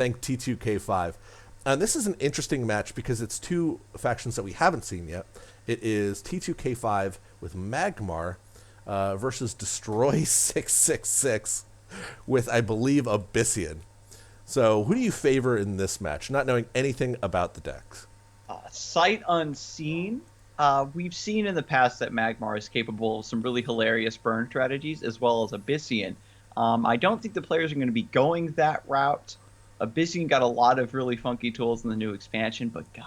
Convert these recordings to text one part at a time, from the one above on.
Thank T2K5. And this is an interesting match because it's two factions that we haven't seen yet. It is T2K5 with Magmar versus Destroy666 with, I believe, Abyssian. So who do you favor in this match, not knowing anything about the decks? Sight unseen. We've seen in the past that Magmar is capable of some really hilarious burn strategies, as well as Abyssian. I don't think the players are going to be going that route. Abyssian got a lot of really funky tools in the new expansion, but God,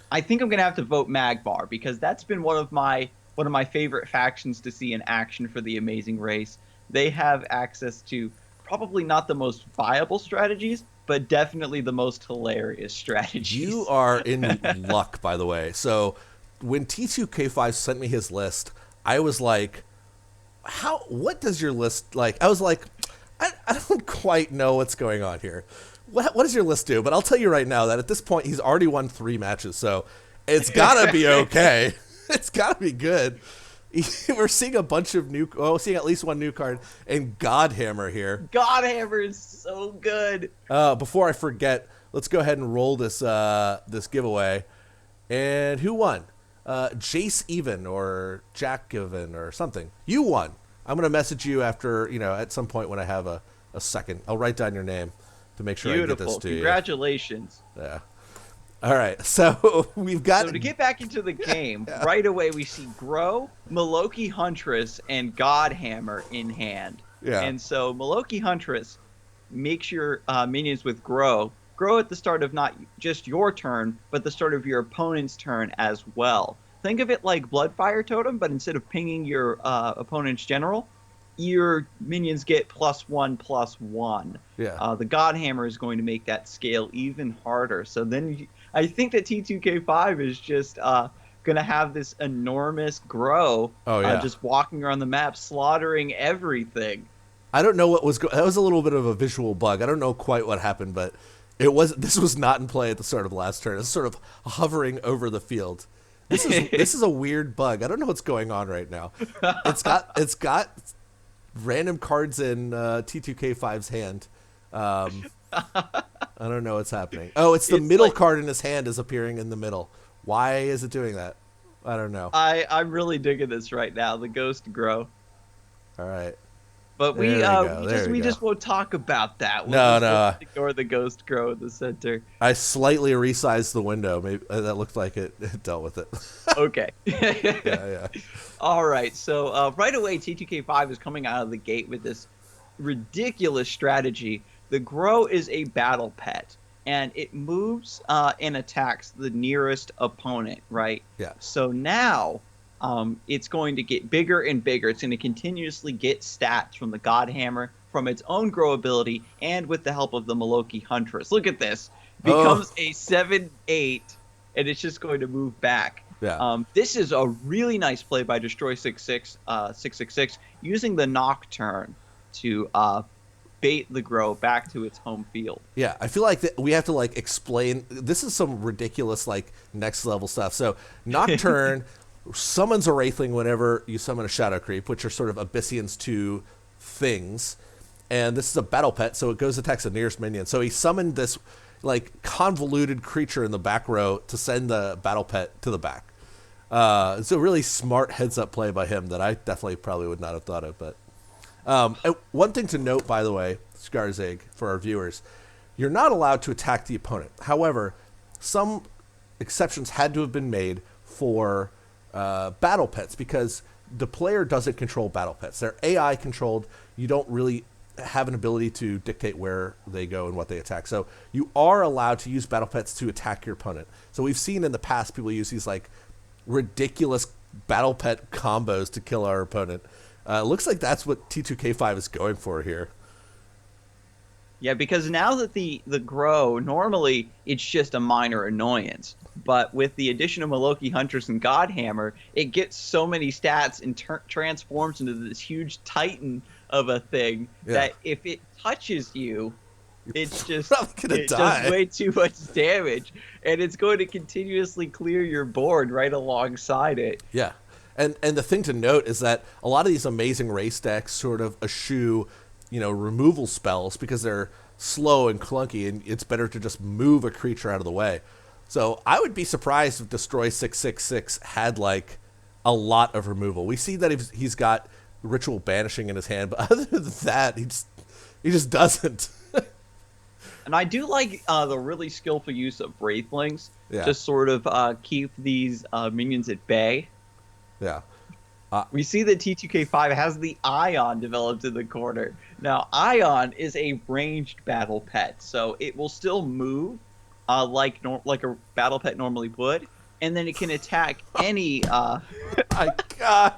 I think I'm going to have to vote Magmar because that's been one of my favorite factions to see in action for the Amazyng race. They have access to probably not the most viable strategies, but definitely the most hilarious strategies. You are in luck, by the way. So when T2K5 sent me his list, I was like, what does your list like? I was like, I don't quite know what's going on here. What does your list do? But I'll tell you right now that at this point, he's already won 3 matches, so it's got to be okay. It's got to be good. We're seeing a bunch of seeing at least one new card, and Godhammer here. Godhammer is so good. Before I forget, let's go ahead and roll this giveaway. And who won? Jace Even or Jack Even or something. You won. I'm going to message you after, at some point when I have a second. I'll write down your name to make sure I get this to you. Congratulations. Yeah. All right. So we've got... So to get back into the game, right away we see Grow, Maloki Huntress, and Godhammer in hand. Yeah. And so Maloki Huntress makes your minions with Grow at the start of not just your turn, but the start of your opponent's turn as well. Think of it like Bloodfire Totem, but instead of pinging your opponent's general, your minions get +1/+1. Yeah. The Godhammer is going to make that scale even harder. So then I think that T2K5 is just going to have this enormous Grow just walking around the map, slaughtering everything. I don't know what was that was a little bit of a visual bug. I don't know quite what happened, but this was not in play at the start of the last turn. It's sort of hovering over the field. This is a weird bug. I don't know what's going on right now. It's got random cards in T2K5's hand. I don't know what's happening. Oh, it's the middle card in his hand is appearing in the middle. Why is it doing that? I don't know. I'm really digging this right now. The Ghost Grow. All right. But we just won't talk about that. No. Ignore the Ghost Grow in the center. I slightly resized the window. Maybe that looked like it dealt with it. Okay. Yeah. All right. So right away, T2K5 is coming out of the gate with this ridiculous strategy. The Grow is a battle pet, and it moves and attacks the nearest opponent, right? Yeah. So now it's going to get bigger and bigger. It's going to continuously get stats from the Godhammer, from its own Grow ability, and with the help of the Maloki Huntress. Look at this. Becomes a 7/8, and it's just going to move back. Yeah. This is a really nice play by Destroy666 using the Nocturne to bait the Grow back to its home field. Yeah, I feel like we have to explain. This is some ridiculous next level stuff. So Nocturne summons a Wraithling whenever you summon a Shadow Creep, which are sort of Abyssian's 2 things. And this is a battle pet, so it goes attacks the nearest minion. So he summoned this convoluted creature in the back row to send the battle pet to the back. It's a really smart heads-up play by him that I definitely probably would not have thought of. But one thing to note, by the way, Skarzig, for our viewers, you're not allowed to attack the opponent. However, some exceptions had to have been made for battle pets because the player doesn't control battle pets. They're AI controlled. You don't really have an ability to dictate where they go and what they attack. So you are allowed to use battle pets to attack your opponent. So we've seen in the past people use these ridiculous battle pet combos to kill our opponent. Looks like that's what T2K5 is going for here. Yeah, because now that the Grow, normally it's just a minor annoyance. But with the addition of Maloki Huntress and Godhammer, it gets so many stats and transforms into this huge titan of a thing that if it touches you, it's just does way too much damage. And it's going to continuously clear your board right alongside it. Yeah. And the thing to note is that a lot of these Amazyng race decks sort of eschew, removal spells because they're slow and clunky, and it's better to just move a creature out of the way. So I would be surprised if Destroy666 had like a lot of removal. We see that he's got Ritual Banishing in his hand, but other than that, he just doesn't. And I do like the really skillful use of Wraithlings Yeah. to sort of keep these minions at bay. Yeah. We see that T2K5 has the Ion developed in the corner. Now, Ion is a ranged battle pet, so it will still move like a battle pet normally would, and then it can attack any. My God.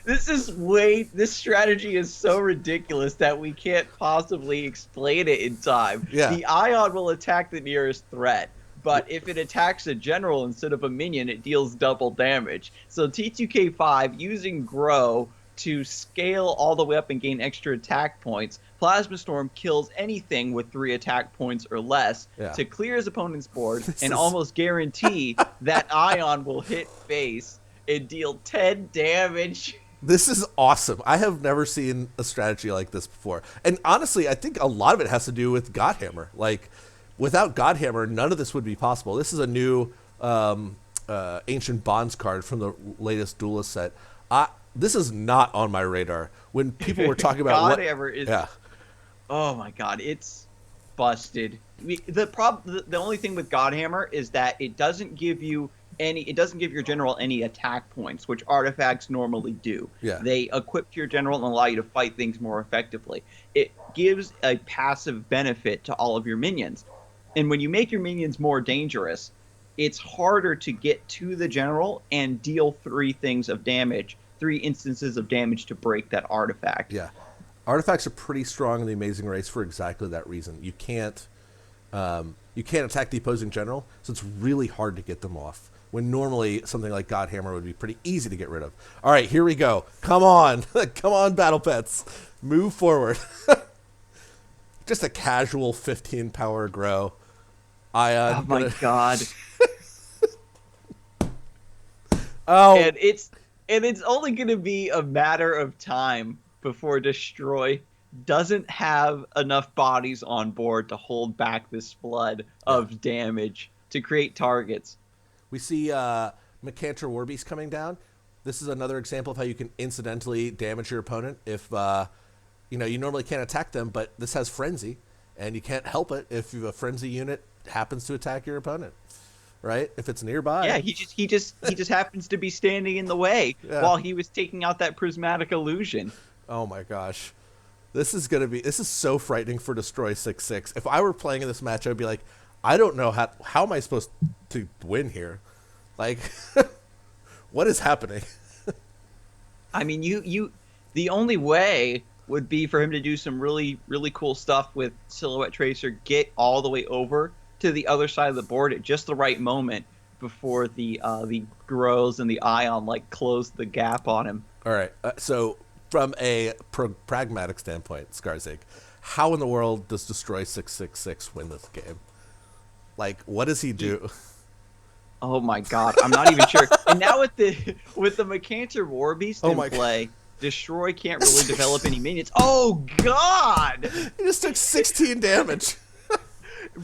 This strategy is so ridiculous that we can't possibly explain it in time. Yeah. The Ion will attack the nearest threat, but if it attacks a general instead of a minion, it deals double damage. So T2K5 using Grow to scale all the way up and gain extra attack points. Plasma Storm kills anything with 3 attack points or less to clear his opponent's board and almost guarantee that Ion will hit face and deal 10 damage. This is awesome. I have never seen a strategy like this before. And honestly, I think a lot of it has to do with Godhammer. Like, without Godhammer, none of this would be possible. This is a new Ancient Bonds card from the latest Duelyst set. This is not on my radar. When people were talking about Godhammer is... Yeah. Oh my God, it's busted. The only thing with Godhammer is that it doesn't give you your general any attack points, which artifacts normally do. Yeah. They equip your general and allow you to fight things more effectively. It gives a passive benefit to all of your minions. And when you make your minions more dangerous, it's harder to get to the general and deal 3 instances of damage to break that artifact. Yeah. Artifacts are pretty strong in the Amazing Race for exactly that reason. You can't attack the opposing general, so it's really hard to get them off. When normally something like Godhammer would be pretty easy to get rid of. All right, here we go. Come on. Come on, Battle Pets. Move forward. Just a casual 15 power Grow. Ion. Oh my God. Oh. And it's only going to be a matter of time before Destroy doesn't have enough bodies on board to hold back this flood of damage to create targets. We see Macantor Warbeast coming down. This is another example of how you can incidentally damage your opponent if you normally can't attack them, but this has Frenzy, and you can't help it if a Frenzy unit happens to attack your opponent, right? If it's nearby. Yeah, he just happens to be standing in the way while he was taking out that prismatic illusion. Oh my gosh. This is so frightening for Destroy666. If I were playing in this match, I'd be like, I don't know how am I supposed to win here? Like, what is happening? I mean, the only way would be for him to do some really, really cool stuff with Silhouette Tracer, get all the way over to the other side of the board at just the right moment before the Grows and the Ion close the gap on him. All right. So from a pragmatic standpoint, Skarzig, how in the world does Destroy666 win this game? Like, what does he do? Oh my God, I'm not even sure. And now with the Macantor Warbeast in play, Destroy can't really develop any minions. Oh God! He just took 16 damage.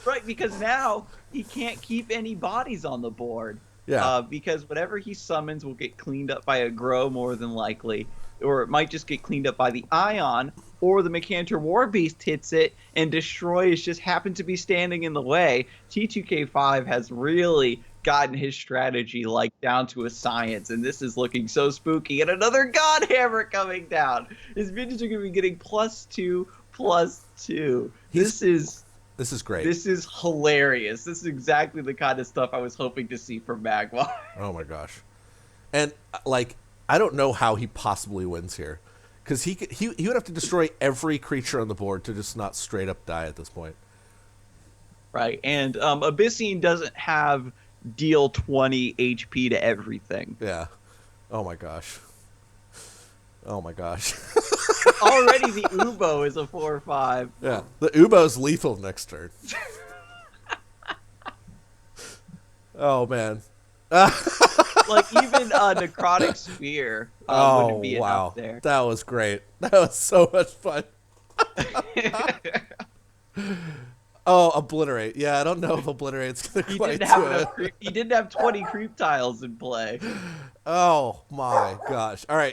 Right, because now he can't keep any bodies on the board. Yeah. Because whatever he summons will get cleaned up by a Grow more than likely, or it might just get cleaned up by the Ion, or the Macantor Warbeast hits it, and Destroy just happened to be standing in the way. T2K5 has really gotten his strategy down to a science, and this is looking so spooky. And another Godhammer coming down. His minions are going to be getting +2/+2. This is great. This is hilarious. This is exactly the kind of stuff I was hoping to see from Magmar. Oh my gosh. And I don't know how he possibly wins here, because he would have to destroy every creature on the board to just not straight up die at this point. Right, and Abyssine doesn't have deal 20 HP to everything. Yeah. Oh my gosh. Oh my gosh. Already the Ubo is a 4/5. Yeah, the Ubo's lethal next turn. Oh man. Even Necrotic Sphere wouldn't be enough there. That was great. That was so much fun. Oh, obliterate. Yeah, I don't know if obliterate's gonna He quite didn't have do enough it. creep. He didn't have 20 creep tiles in play. Oh my gosh. All right.